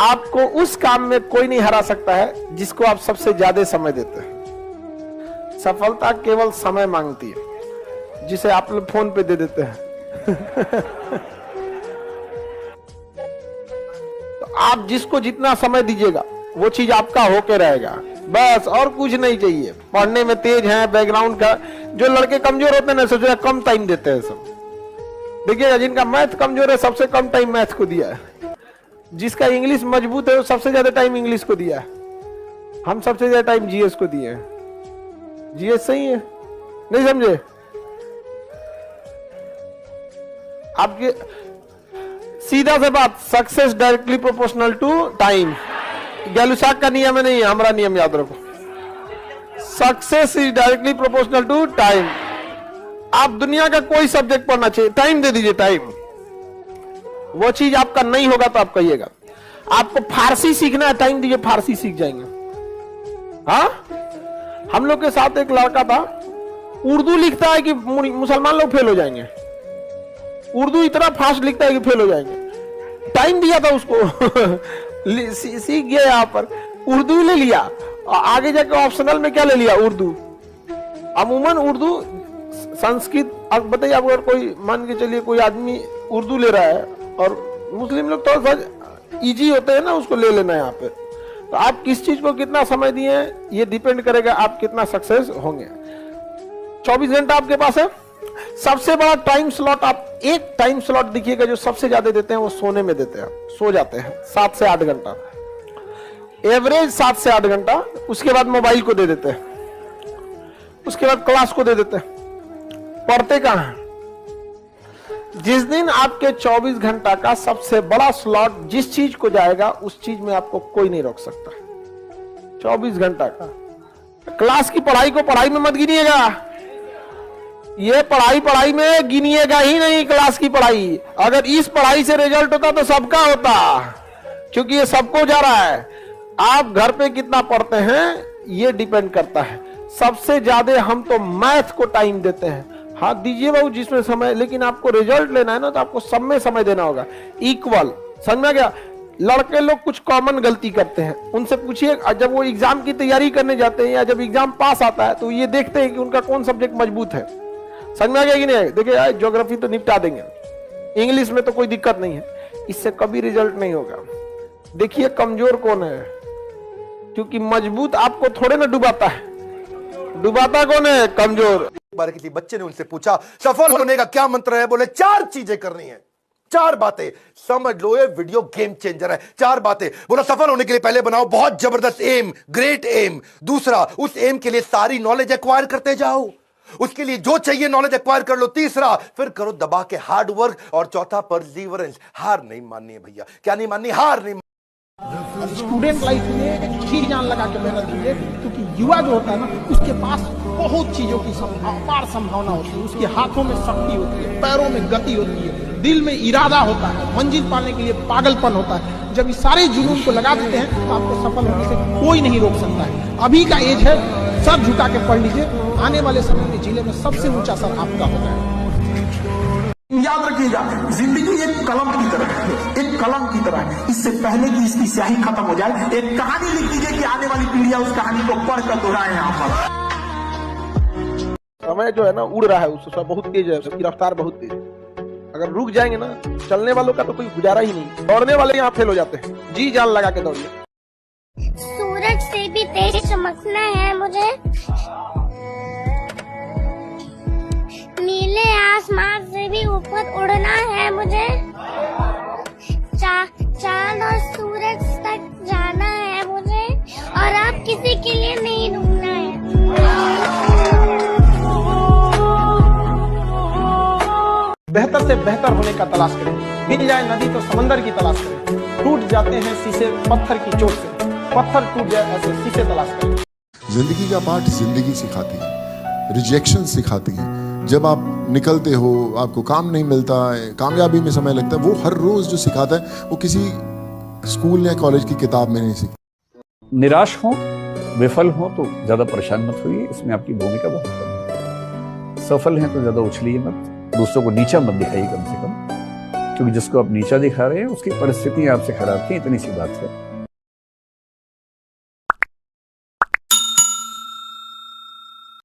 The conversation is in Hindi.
आपको उस काम में कोई नहीं हरा सकता है जिसको आप सबसे ज्यादा समय देते हैं। सफलता केवल समय मांगती है, जिसे आप लोग फोन पे दे देते हैं। तो आप जिसको जितना समय दीजिएगा वो चीज आपका होके रहेगा, बस और कुछ नहीं चाहिए। पढ़ने में तेज है, बैकग्राउंड का, जो लड़के कमजोर होते हैं ना, सोचो कम टाइम देते हैं सब। देखिएगा जिनका मैथ कमजोर है सबसे कम टाइम मैथ को दिया है, जिसका इंग्लिश मजबूत है वो सबसे ज्यादा टाइम इंग्लिश को दिया है। हम सबसे ज्यादा टाइम जीएस को दिए हैं। जीएस सही है, नहीं समझे? आपके सीधा से बात, success directly proportional to time. Gay Lussac का नियम है, नहीं है, हमारा नियम याद रखो। Success is directly proportional to time. आप दुनिया का कोई सब्जेक्ट पढ़ना चाहिए, टाइम दे दीजिए, टाइम। वो चीज आपका नहीं होगा तो आप कहिएगा। आपको फारसी सीखना है, टाइम दीजिए, फारसी सीख जाएंगे। हाँ, हम लोग के साथ एक लड़का था, उर्दू लिखता है कि मुसलमान लोग फेल हो जाएंगे। उर्दू इतना फास्ट लिखता है कि फेल हो जाएंगे। टाइम दिया था उसको, सीख गया। यहाँ पर उर्दू ले लिया, आगे जाकर ऑप्शनल में क्या ले लिया? उर्दू। अमूमन उर्दू, संस्कृत, अब बताइए, अगर कोई मान के चलिए कोई आदमी उर्दू ले रहा है और मुस्लिम लोग थोड़ा सा इजी होते हैं ना, उसको ले लेना है यहाँ पे। तो आप किस चीज को कितना समय दिए ये डिपेंड करेगा आप कितना सक्सेस होंगे। 24 घंटा आपके पास है। सबसे बड़ा टाइम स्लॉट, आप एक टाइम स्लॉट देखिएगा जो सबसे ज्यादा देते हैं, वो सोने में देते हैं। सो जाते हैं 7 से 8 घंटा, एवरेज 7 से 8 घंटा। उसके बाद मोबाइल को दे देते हैं, उसके बाद क्लास को दे देते हैं। पढ़ते कहां हैं? जिस दिन आपके 24 घंटा का सबसे बड़ा स्लॉट जिस चीज को जाएगा, उस चीज में आपको कोई नहीं रोक सकता। 24 घंटा का क्लास की पढ़ाई को पढ़ाई में मत गिनिएगा। ये पढ़ाई में गिनिएगा ही नहीं क्लास की पढ़ाई। अगर इस पढ़ाई से रिजल्ट होता तो सबका होता, क्योंकि ये सबको जा रहा है। आप घर पे कितना पढ़ते हैं ये डिपेंड करता है। सबसे ज्यादा हम तो मैथ को टाइम देते हैं। हाँ दीजिए बाबू जिसमें समय, लेकिन आपको रिजल्ट लेना है ना, तो आपको सब में समय देना होगा, इक्वल। समझ में गया? लड़के लोग कुछ कॉमन गलती करते हैं, उनसे पूछिए, जब वो एग्जाम की तैयारी करने जाते हैं या जब एग्जाम पास आता है तो ये देखते हैं कि उनका कौन सब्जेक्ट मजबूत है। समझ में आ गया कि नहीं? देखिए यार, ज्योग्राफी तो निपटा देंगे, इंग्लिश में तो कोई दिक्कत नहीं है, इससे कभी रिजल्ट नहीं होगा। देखिए कमजोर कौन है, क्योंकि मजबूत आपको थोड़े ना डुबाता है, डुबाता कौन है? कमजोर। बार किसी बच्चे ने उनसे पूछा सफल होने का क्या मंत्र है? बोले 4 चीजें करनी है, 4 बातें। समझ लो ये वीडियो गेम चेंजर है। 4 बातें। बोला सफल होने के लिए पहले बनाओ बहुत जबरदस्त एम, ग्रेट एम। दूसरा, उस एम के लिए सारी नॉलेज एक्वायर करते जाओ, उसके लिए जो चाहिए नॉलेज एक्वायर कर लो। तीसरा, फिर करो दबा के हार्ड वर्क। और चौथा, परसिवरेंस। हार नहीं माननी है भैया। क्या नहीं माननी? हार नहीं। स्टूडेंट लाइफ में ठीक जान लगा के मेहनत कीजिए, क्योंकि युवा जो होता है ना, उसके पास बहुत चीजों की अपार संभावना होती है। उसके हाथों में शक्ति होती है, पैरों में गति होती है, दिल में इरादा होता है, मंजिल पाने के लिए पागलपन होता है। जब इस सारे जुनून को लगा देते हैं तो आपको सफल होने से कोई नहीं रोक सकता है। अभी का एज है, सर झुका के पढ़ लीजिए, आने वाले समय में जिले में सबसे ऊंचा सर आपका होगा। याद रखिएगा, जिंदगी एक कलम की तरह है, एक कलम की तरह है। इससे पहले कि इसकी स्याही खत्म हो जाए, एक कहानी लिख दीजिए कि आने वाली पीढ़ियां उस कहानी को पढ़कर दोहराए। यहाँ पर समय जो है ना उड़ रहा है, उसका बहुत तेज है, उसकी रफ्तार बहुत तेज है। अगर रुक जाएंगे ना, चलने वालों का तो कोई गुजारा ही नहीं। दौड़ने वाले यहाँ फेल हो जाते हैं। जी जान लगा के दौड़िए। सूरज से भी तेज चमकना है मुझे, नीले आसमान से भी ऊपर उड़ना है मुझे, चांद और सूरज तक जाना है मुझे, और आप किसी के लिए नहीं रुकना है। बेहतर से बेहतर होने का तलाश करें। मिल जाए नदी तो समंदर की तलाश करें। टूट जाते हैं शीशे पत्थर की चोट से, पत्थर टूट जाए ऐसे शीशे तलाश करें। जिंदगी का पाठ जिंदगी सिखाती है, रिजेक्शन सिखाती है। जब आप निकलते हो, आपको काम नहीं मिलता है, कामयाबी में समय लगता है, वो हर रोज जो सिखाता है वो किसी स्कूल या कॉलेज की किताब में नहीं सीखता। निराश हो, विफल हो तो ज्यादा परेशान मत होइए, इसमें आपकी भूमिका बहुत कम है। सफल हैं तो ज्यादा उछलिए मत, दूसरों को नीचा मत दिखाइए कम से कम। क्योंकि जिसको आप नीचा दिखा रहे हैं उसकी परिस्थितियां आपसे खराब थी, इतनी सी बात है।